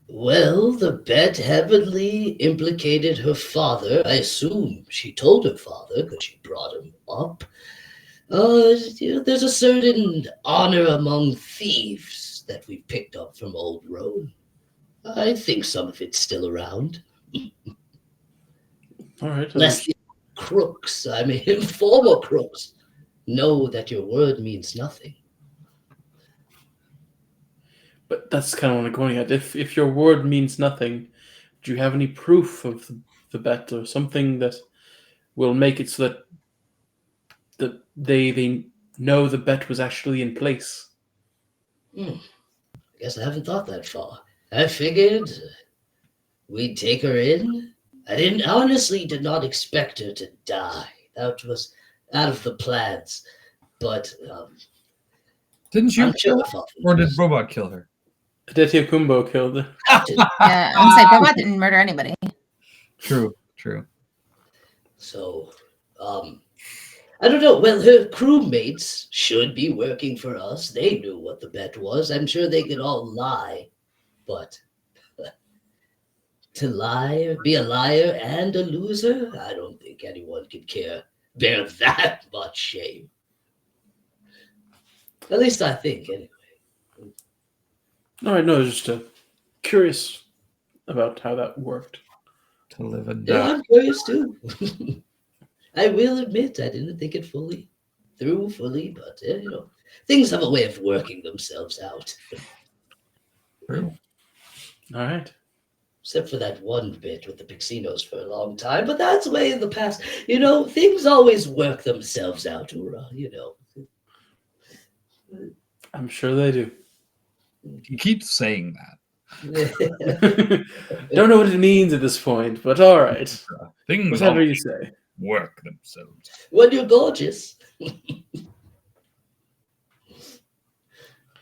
Well, the bet heavily implicated her father. I assume she told her father because she brought him up. There's a certain honor among thieves that we picked up from old Roan. I think some of it's still around. All right. Lest the crooks, former crooks, know that your word means nothing. But that's kind of what I'm going at. If your word means nothing, do you have any proof of the bet or something that will make it so that they know the bet was actually in place? I guess I haven't thought that far. I figured we'd take her in. I honestly did not expect her to die. That was out of the plans. But Didn't you I'm kill her? sure Or did Robot kill her? Aditya Kumbo killed her. Yeah, I'm saying Robot didn't murder anybody. True. So, I don't know. Well, her crewmates should be working for us. They knew what the bet was. I'm sure they could all lie. But to lie, be a liar and a loser, I don't think anyone could bear that much shame. At least I think, anyway. All right, no, just curious about how that worked. to live and Yeah, die. I'm curious too. I will admit I didn't think it fully, but things have a way of working themselves out. True. All right. Except for that one bit with the Pixinos for a long time, but that's way in the past. Things always work themselves out, Ura, I'm sure they do. He keeps saying that. Don't know what it means at this point, but all right. Things Whatever you always say. work themselves. When you're gorgeous.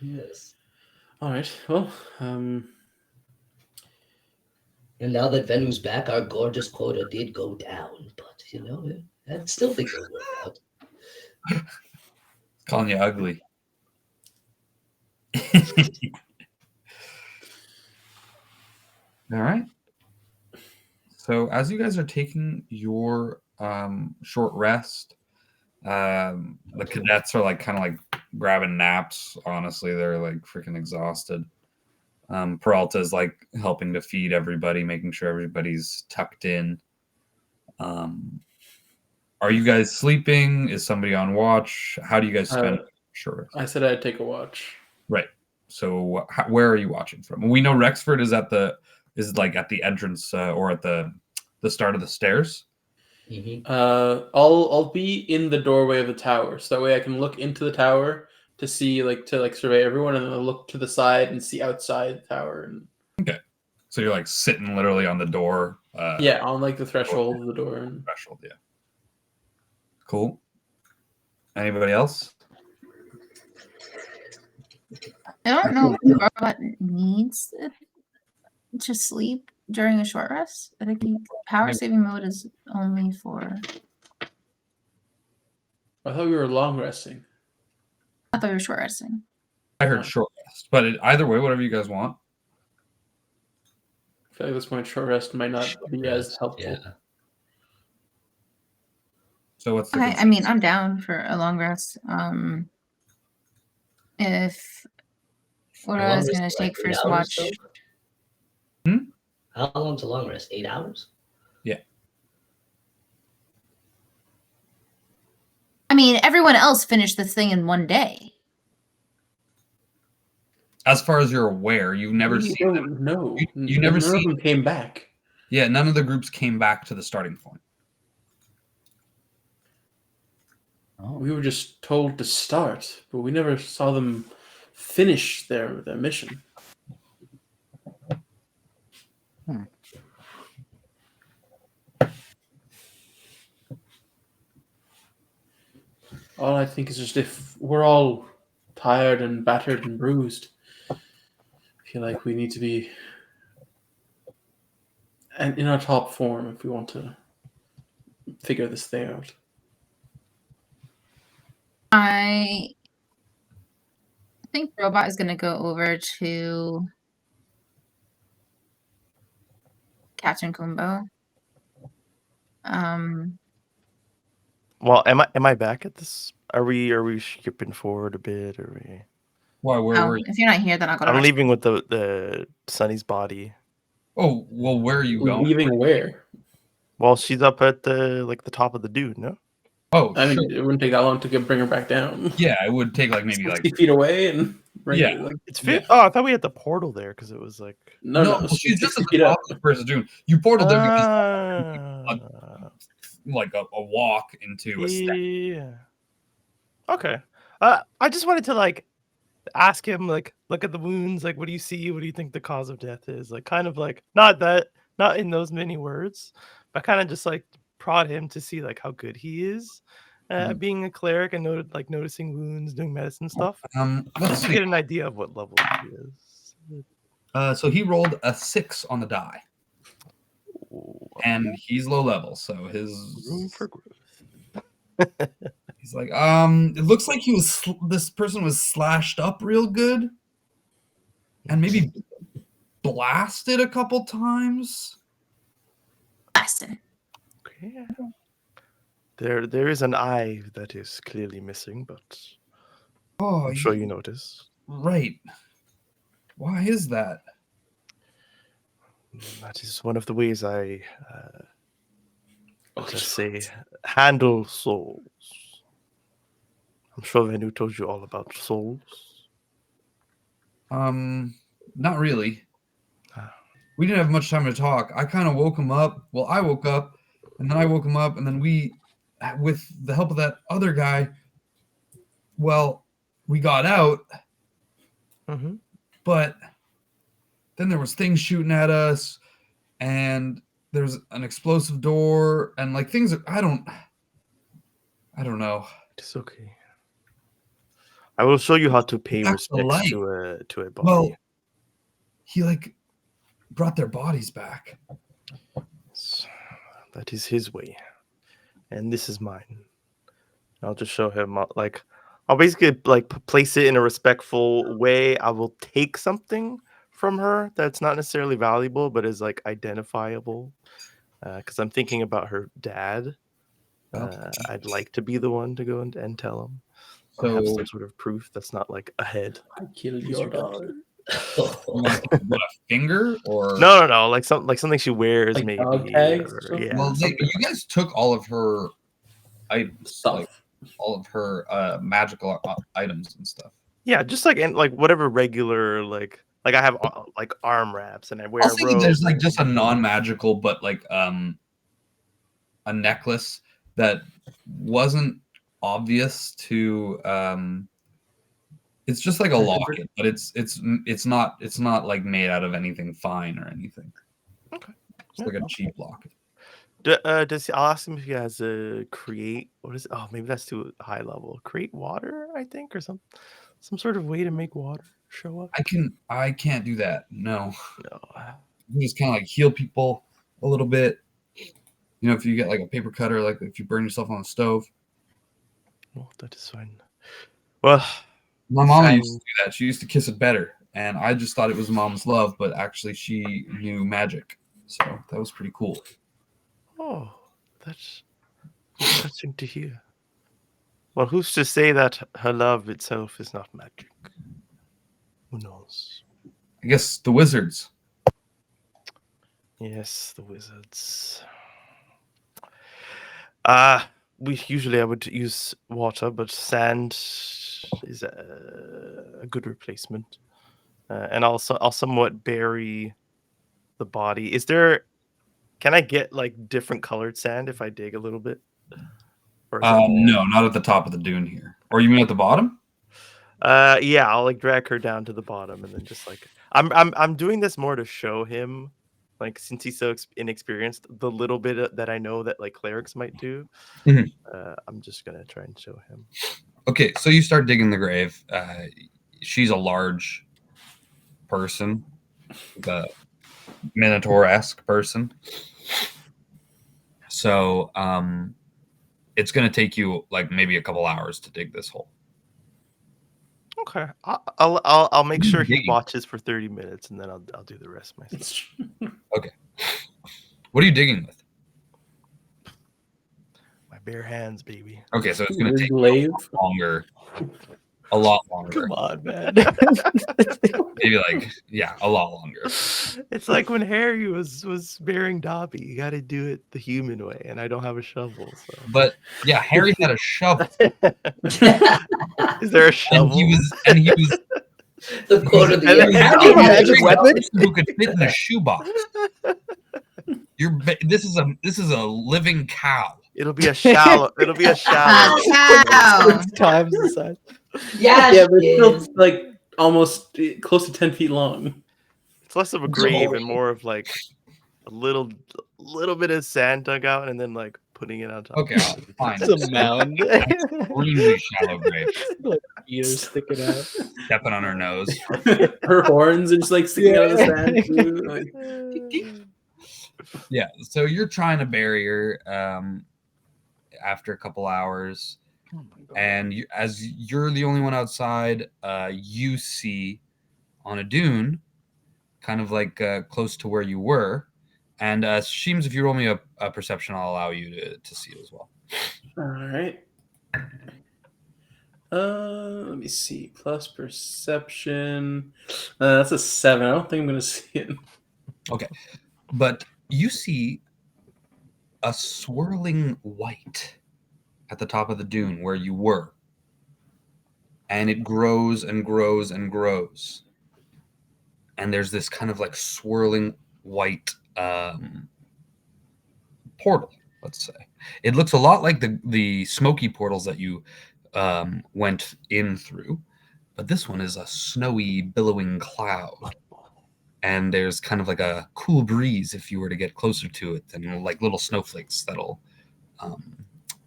Yes. All right. Well, And now that Venu's back, our gorgeous quota did go down, but I still think it'll work out. Calling you ugly. All right. So as you guys are taking your short rest, the cadets are kind of grabbing naps. Honestly, they're freaking exhausted. Peralta's helping to feed everybody, making sure everybody's tucked in. Are you guys sleeping? Is somebody on watch? How do you guys spend short rest? I said I'd take a watch. Right. So where are you watching from? We know Rexford is at the entrance or at the start of the stairs. Mm-hmm. I'll be in the doorway of the tower, so that way I can look into the tower to see to survey everyone, and then I'll look to the side and see outside the tower. And okay, so you're sitting literally on the door. Yeah, on the threshold of the door. Threshold, yeah. Cool. Anybody else? I don't know if Robot needs to sleep during a short rest. I think power saving mode is only for. I thought we were long resting. I thought we were short resting. I heard short rest, but either way, whatever you guys want. I feel like at this point, short rest might not be as helpful. Yeah. So what's the Okay, I mean, I'm down for a long rest. If what I was going to take first watch. How long's a long rest? 8 hours? Yeah. I mean, everyone else finished this thing in one day. As far as you're aware, you've never seen them. No, you never none of them came back. Yeah, none of the groups came back to the starting point. We were just told to start, but we never saw them finish their mission. All I think is just if we're all tired and battered and bruised, I feel like we need to be in our top form if we want to figure this thing out. I think Robot is going to go over to Captain Kumbo. Well, am I back at this? Are we skipping forward a bit? Are we? Why? Where were you? If you're not here, then I'll go to I'm Arch- leaving with the Sunny's body. Oh, well, where are you going? Leaving where? Well, she's up at the the top of the dune, no? Oh, I mean, sure. it wouldn't take that long to bring her back down. Yeah, it would take maybe 60 feet away and bring Yeah. her, It's Yeah. Oh, I thought we had the portal there because it was like. No, she's just at the top of the first June. You portaled there because a walk into a step. Yeah. Okay. I just wanted to ask him look at the wounds, what do you see? What do you think the cause of death is? Not in those many words, but kind of just prod him to see how good he is being a cleric and noticing wounds, doing medicine stuff. Let's To see. get an idea of what level he is. So he rolled a 6 on the die, and he's low level, so his Room for growth. he's it looks like this person was slashed up real good, and maybe blasted a couple times. Blasted. Okay. There is an eye that is clearly missing, but I'm sure you notice. Right. Why is that? That is one of the ways I, let's say, handle souls. I'm sure Venu told you all about souls. Not really. Ah. We didn't have much time to talk. I kind of woke him up. Well, I woke up, and then I woke him up, and then we, with the help of that other guy, well, we got out, Mm-hmm. but then there was things shooting at us, and there's an explosive door, and like things are, I don't know. It's okay. I will show you how to pay That's the respects light. to a body. Well, he like brought their bodies back. Yes. That is his way, and this is mine. I'll just show him like I'll basically like place it in a respectful way. I will take something from her that's not necessarily valuable, but is like identifiable. Because I'm thinking about her dad. I'd like to be the one to go and tell him, or have So some sort of proof that's not like a head. I killed your daughter. what, a finger or No, like something she wears, Like maybe. dog tags or Or, something? yeah, well, something you guys took all of her items, Stuff. like all of her magical items and stuff. yeah, just like whatever regular like I have like arm wraps and I wear I'll a say robe. there's like just a non-magical, but like a necklace that wasn't obvious to it's just like a locket, but it's not like made out of anything fine or anything. Okay. It's like a cheap locket. I'll ask him if he has a create. What is? Oh, maybe that's too high level. Create water, I think, or some sort of way to make water show up. I can't do that. No. No. You just kind of like heal people a little bit. You know, if you get like a paper cutter, like if you burn yourself on a stove. Well, that is fine. Well, My mom Fine. used to do that. She used to kiss it better, and I just thought it was mom's love, but actually she knew magic, so that was pretty cool. oh, that's interesting to hear. Well, who's to say that her love itself is not magic? Who knows? I guess the wizards. Yes, the wizards. I would use water, but sand is a good replacement. And also, I'll somewhat bury the body. Can I get like different colored sand if I dig a little bit? Or is it all- No, not at the top of the dune here. Or you mean at the bottom? Yeah, I'll like drag her down to the bottom and then just like I'm doing this more to show him, like since he's so inexperienced, the little bit that I know that like clerics might do. Mhm. I'm just gonna try and show him. Okay, so you start digging the grave. She's a large person, the Minotaur-esque person. So it's going to take you like maybe a couple hours to dig this hole. Okay, I'll make sure he Digging. watches for 30 minutes and then I'll do the rest myself. What are you digging with? My bare hands, baby. Okay, so it's going to take Glaive. a lot longer. Come on, man. Maybe like, yeah, a lot longer. It's like when Harry was burying Dobby. You got to do it the human way, and I don't have a shovel. So. But yeah, Harry had a shovel. Is there a shovel? And he was The quote of the And year. then- How do you Oh, magic magic weapon? weapon? who could fit in a shoebox. This is a living cow. It'll be a shallow. It'll be a shallow. Cow. Times the size. Yeah, Yeah, but she it's is. still like almost close to 10 feet long. It's less of a grave and more of like a little bit of sand dug out and then like putting it on top. Okay, fine. It's a mound. Extremely shallow grave. Like ears sticking out. Stepping on her nose. Her horns are just like sticking out of the sand. Too. Like, Yeah, so you're trying to bury her after a couple hours, and as you're the only one outside, you see on a dune, kind of like close to where you were, and Sheems, if you roll me a perception, I'll allow you to see it as well. all right. Let me see. Plus perception. That's a 7. I don't think I'm gonna see it. But you see a swirling white at the top of the dune where you were. And it grows and grows and grows. And there's this kind of like swirling white portal, let's say. It looks a lot like the smoky portals that you went in through. But this one is a snowy, billowing cloud. And there's kind of like a cool breeze if you were to get closer to it, and like little snowflakes that'll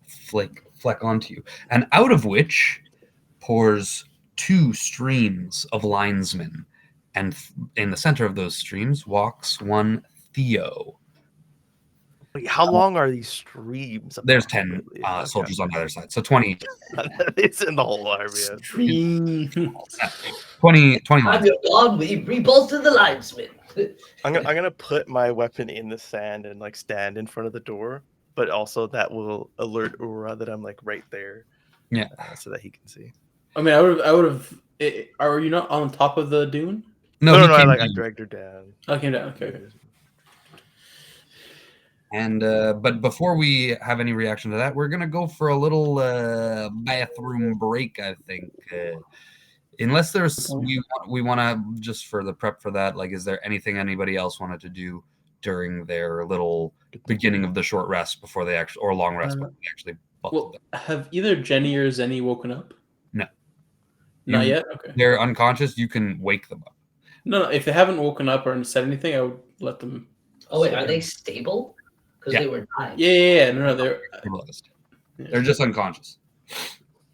fleck onto you. And out of which pours 2 streams of linesmen. And in the center of those streams walks one Theo. Wait, how long are these streams? There's 10 Okay. soldiers on the other side. So 20. It's in the whole army. Yeah. Stream. 20 I'm lines. your dog. We reposted the linesman. I'm gonna put my weapon in the sand and like stand in front of the door, but also that will alert Ura that I'm like right there. Yeah. So that he can see. I mean, I would have. Are you not on top of the dune? No, No, he I came like I down. dragged her down. I came down. Okay. And but before we have any reaction to that, we're gonna go for a little bathroom break, I think. Unless there's we want to, just for the prep for that, like, is there anything anybody else wanted to do during their little beginning of the short rest before they actually, or long rest before they actually buckled Well, have either Jenny or Zenny woken up? No. Not You- yet. Okay. They're unconscious. You can wake them up. No, if they haven't woken up or said anything, I would let them. Oh wait, are they stable? Because Yeah. they were dying. Yeah. No, they're. They're just unconscious.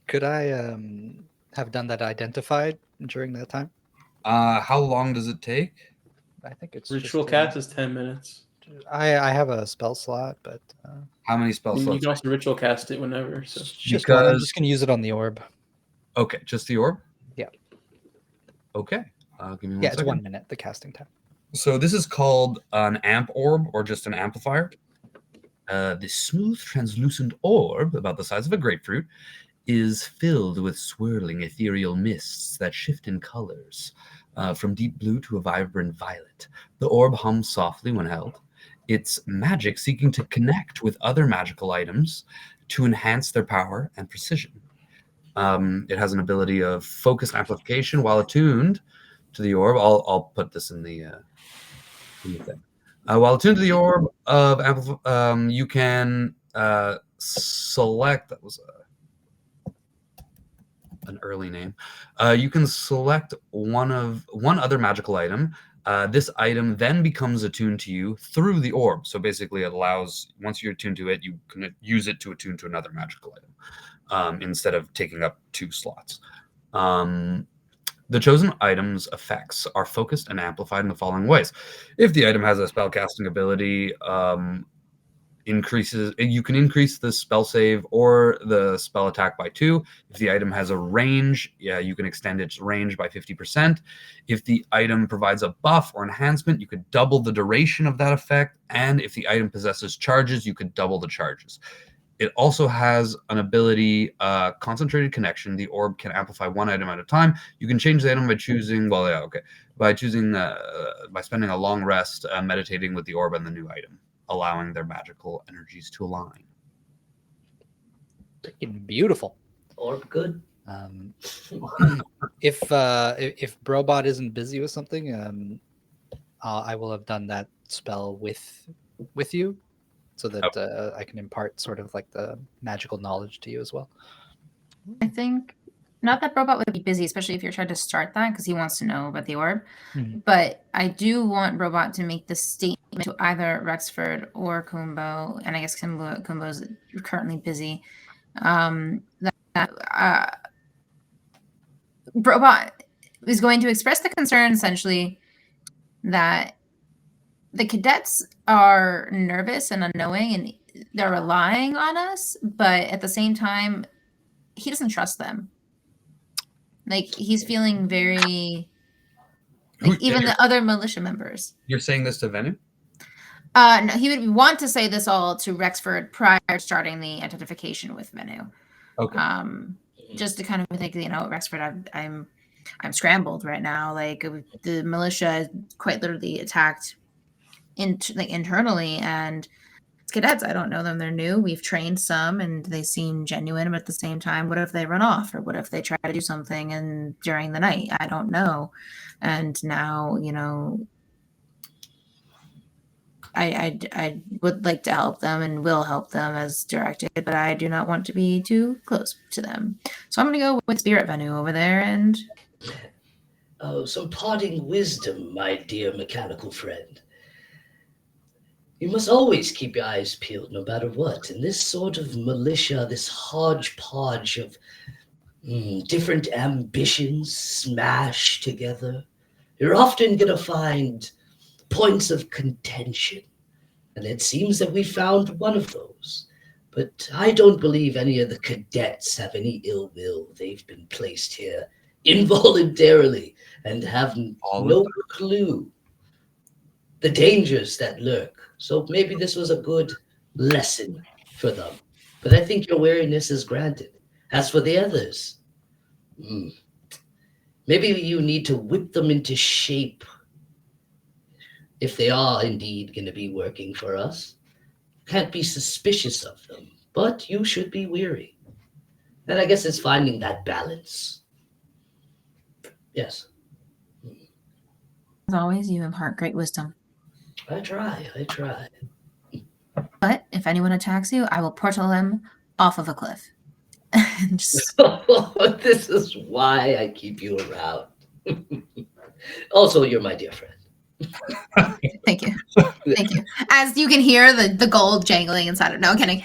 Could I have done that identified during that time? How long does it take? I think it's Ritual just, cast is 10 minutes. I have a spell slot, but How many spell And you slots? can also ritual cast it whenever. So just one. I'm Because- just gonna use it on the orb. Okay, just the orb? Yeah. Okay. Give me one Yeah, it's second. 1 minute, the casting time. So this is called an amp orb, or just an amplifier. This smooth, translucent orb, about the size of a grapefruit, is filled with swirling ethereal mists that shift in colors, from deep blue to a vibrant violet. The orb hums softly when held. It's magic seeking to connect with other magical items to enhance their power and precision. It has an ability of focused amplification while attuned to the orb. I'll put this in the thing. While attuned to the orb of you can select. That was an early name. You can select one other magical item. This item then becomes attuned to you through the orb. So basically, it allows, once you're attuned to it, you can use it to attune to another magical item instead of taking up 2 slots. The chosen item's effects are focused and amplified in the following ways. If the item has a spellcasting ability, you can increase the spell save or the spell attack by 2. If the item has a range, you can extend its range by 50%. If the item provides a buff or enhancement, you could double the duration of that effect. And if the item possesses charges, you could double the charges. It also has an ability, concentrated connection. The orb can amplify one item at a time. You can change the item by choosing, by spending a long rest, meditating with the orb and the new item, allowing their magical energies to align. Freaking beautiful. Orb good. If Brobot isn't busy with something, I will have done that spell with you, so that I can impart sort of like the magical knowledge to you as well. I think not that Robot would be busy, especially if you're trying to start that because he wants to know about the orb. Mhm. But I do want Robot to make the statement to either Rexford or Kumbo, and I guess Kumbo's currently busy. Robot is going to express the concern essentially that the cadets are nervous and unknowing and they're relying on us, but at the same time, he doesn't trust them. Like, he's feeling very, like, even the other militia members. You're saying this to Venu? No, he would want to say this all to Rexford prior to starting the identification with Venu. Okay. Just to kind of think, Rexford, I'm scrambled right now. Like, the militia quite literally attacked internally, and it's cadets. I don't know them. They're new. We've trained some, and they seem genuine. But at the same time, what if they run off, or what if they try to do something and during the night? I don't know. And now, I would like to help them and will help them as directed, but I do not want to be too close to them. So I'm going to go with Spirit Venue over there. And some parting wisdom, my dear mechanical friend. You must always keep your eyes peeled no matter what. And this sort of militia, this hodgepodge of different ambitions smashed together, you're often going to find points of contention. And it seems that we found one of those. But I don't believe any of the cadets have any ill will. They've been placed here involuntarily and have no clue the dangers that lurk. So maybe this was a good lesson for them. But I think your wariness is granted. As for the others, maybe you need to whip them into shape if they are indeed going to be working for us. Can't be suspicious of them, but you should be wary. And I guess it's finding that balance. Yes. as always, you impart great wisdom. I try. But if anyone attacks you, I will portal them off of a cliff. Just, This is why I keep you around. Also, you're my dear friend. thank you. Thank you. As you can hear the gold jangling inside of, no, I'm kidding.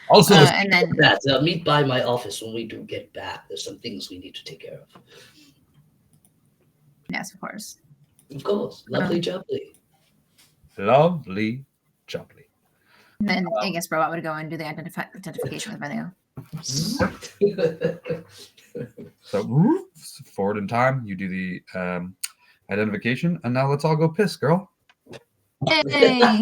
Also, And then Meet by my office when we do get back. There's some things we need to take care of. yes, of course. Of course. Lovely jubbly. lovely, jubbly. And then I guess Robot would go and do the identification with Venue. So forward in time, you do the identification, and now let's all go piss, girl. Hey!